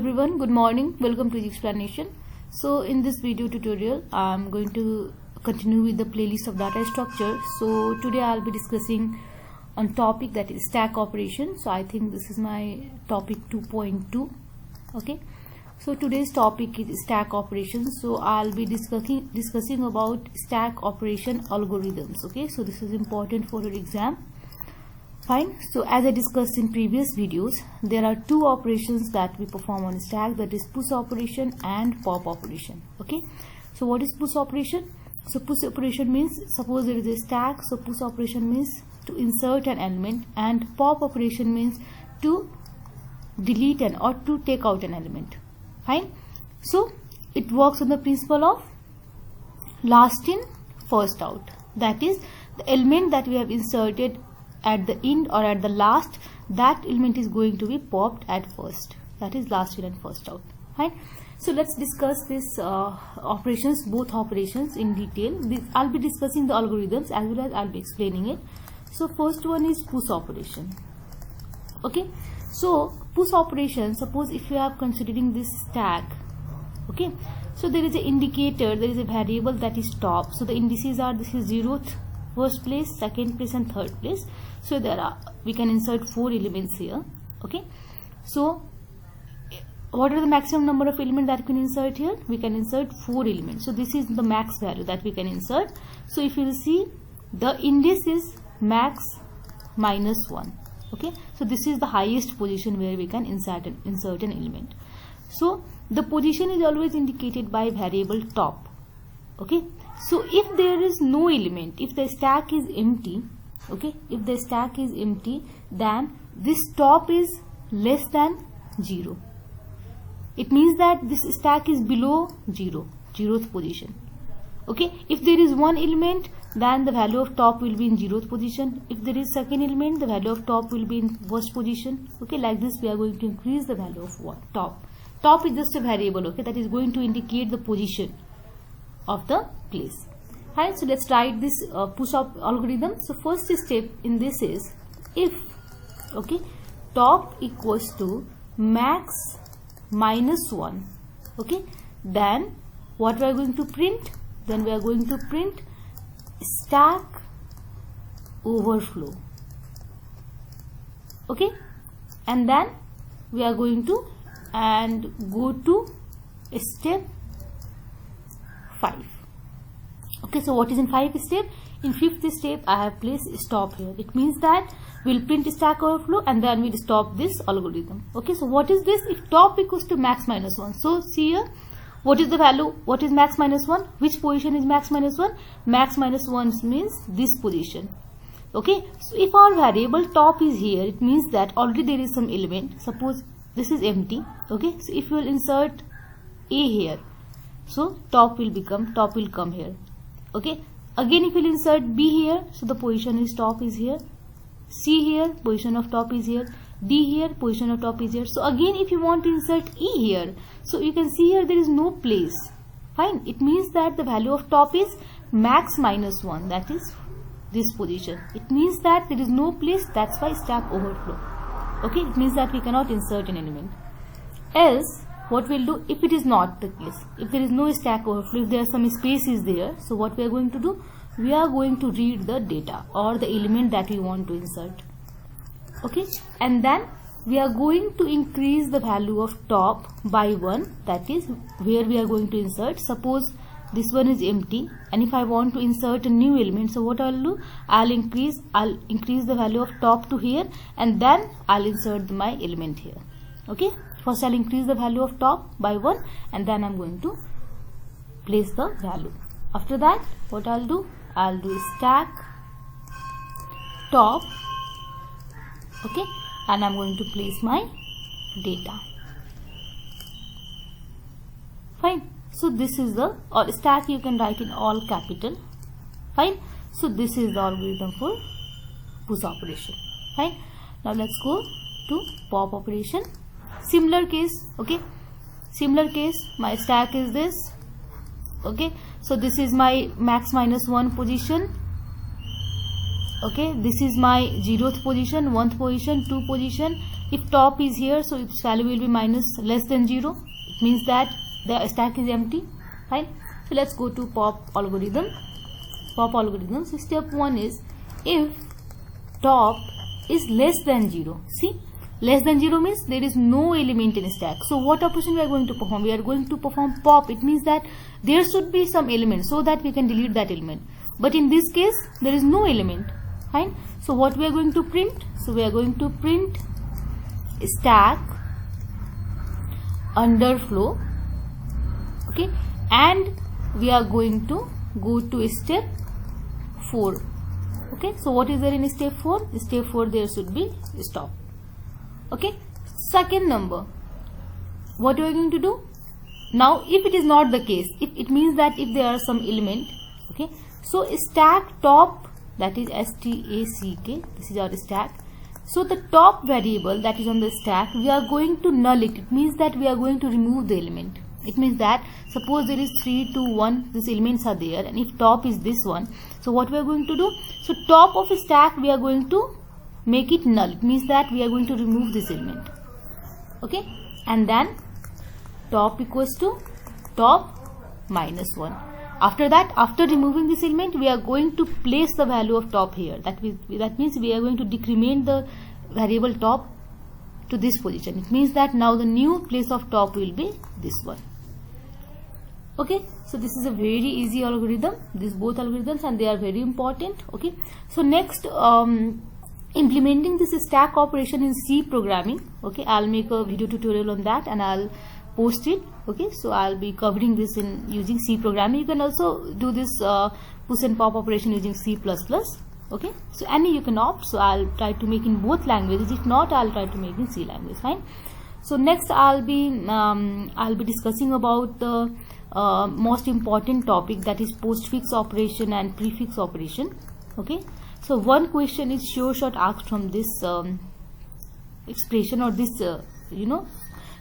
everyone, good morning, welcome to the explanation. So in this video tutorial I'm going to continue with the playlist of data structure. So today I'll be discussing on topic that is stack operation. So I think this is my topic 2.2. okay, so today's topic is stack operations. So I'll be discussing about stack operation algorithms. Okay, so this is important for your exam. Fine. So as I discussed in previous videos, there are two operations that we perform on stack, that is push operation and pop operation. Okay, so what is push operation? So push operation means, suppose there is a stack, so push operation means to insert an element, and pop operation means to delete an or to take out an element. Fine. So it works on the principle of last in first out, that is the element that we have inserted at the end or at the last, that element is going to be popped at first, that is last in and first out. Fine. So let's discuss this operations, both operations in detail. I'll be discussing the algorithms as well as I'll be explaining it. So first one is push operation. Okay, so push operation, suppose if you are considering this stack, okay, so there is an indicator, there is a variable that is top. So the indices are, this is 0th, first place, second place and third place. So there are, we can insert 4 elements here. Okay, so what are the maximum number of elements that we can insert here? We can insert 4 elements. So this is the max value that we can insert. So if you will see, the index is max minus 1. Okay, so this is the highest position where we can insert an element. So the position is always indicated by variable top. Okay, so if there is no element, if the stack is empty, okay, if the stack is empty, then this top is less than 0. It means that this stack is below 0, 0th position. Okay, if there is one element, then the value of top will be in 0th position. If there is second element, the value of top will be in first position. Okay, like this we are going to increase the value of what? Top. Top is just a variable, okay, that is going to indicate the position of the place. Right, so let's write this push up algorithm. So first step in this is, if okay, top equals to max minus 1, okay, then what we are going to print? Then we are going to print stack overflow. Okay, and then we are going to go to step 5. Okay, so what is in 5th step? In 5th step I have placed stop here. It means that we'll print stack overflow and then we'll stop this algorithm. Okay, so what is this? If top equals to max minus 1, so see here, what is the value? What is max minus 1? Which position is max minus 1? Max minus 1 means this position. Okay, so if our variable top is here, it means that already there is some element. Suppose this is empty. Okay, so if you will insert A here, so top will come here. Okay, again if you will insert B here, so the position is top is here. C here, position of top is here. D here, position of top is here. So again if you want to insert E here, so you can see here there is no place. Fine, it means that the value of top is max minus 1, that is this position. It means that there is no place, that's why stack overflow. Okay, it means that we cannot insert an element. Else what we'll do, if it is not the case, if there is no stack overflow, if there are some spaces there, so what we are going to do? We are going to read the data or the element that we want to insert. Okay, and then we are going to increase the value of top by 1, that is where we are going to insert. Suppose this one is empty and if I want to insert a new element, so what I'll do? I'll increase the value of top to here and then I'll insert my element here. Okay, first I'll increase the value of top by 1 and then I'm going to place the value. After that what I'll do? I'll do stack top, okay, and I'm going to place my data. Fine, so this is the stack, you can write in all capital. Fine, so this is the algorithm for push operation. Fine, now let's go to pop operation. Similar case, okay, similar case, my stack is this. Okay, so this is my max minus 1 position. Okay, this is my 0th position, 1th position, 2 position. If top is here, so its value will be minus less than 0. It means that the stack is empty. Fine. So let's go to pop algorithm. Pop algorithm. So step 1 is if top is less than 0. See, less than 0 means there is no element in stack. So what operation we are going to perform? We are going to perform pop. It means that there should be some element so that we can delete that element. But in this case, there is no element. Fine. So what we are going to print? So we are going to print stack underflow. Okay, and we are going to go to step 4. Okay, so what is there in step 4? Step 4 there should be stop. Okay, second number, what are we going to do? Now if it is not the case, if it means that if there are some element, okay, so stack top, that is stack, this is our stack. So the top variable that is on the stack, we are going to null it. It means that we are going to remove the element. It means that suppose there is 3, 2, 1, these elements are there, and if top is this one, so what we are going to do? So top of a stack we are going to make it null. It means that we are going to remove this element. Okay, and then top equals to top minus 1. After that, after removing this element, we are going to place the value of top here. That means we are going to decrement the variable top to this position. It means that now the new place of top will be this one. Okay, so this is a very easy algorithm, these both algorithms, and they are very important. Okay, so next, implementing this stack operation in C programming. Okay, I'll make a video tutorial on that and I'll post it. Okay, so I'll be covering this in using C programming. You can also do this push and pop operation using C++. Okay, so any you can opt. So I'll try to make in both languages. If not, I'll try to make in C language. Fine. So next I'll be discussing about the most important topic, that is postfix operation and prefix operation. Okay, so one question is sure shot asked from this expression or this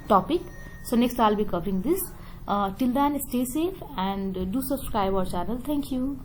topic. So next I'll be covering this. Till then, stay safe and do subscribe our channel. Thank you.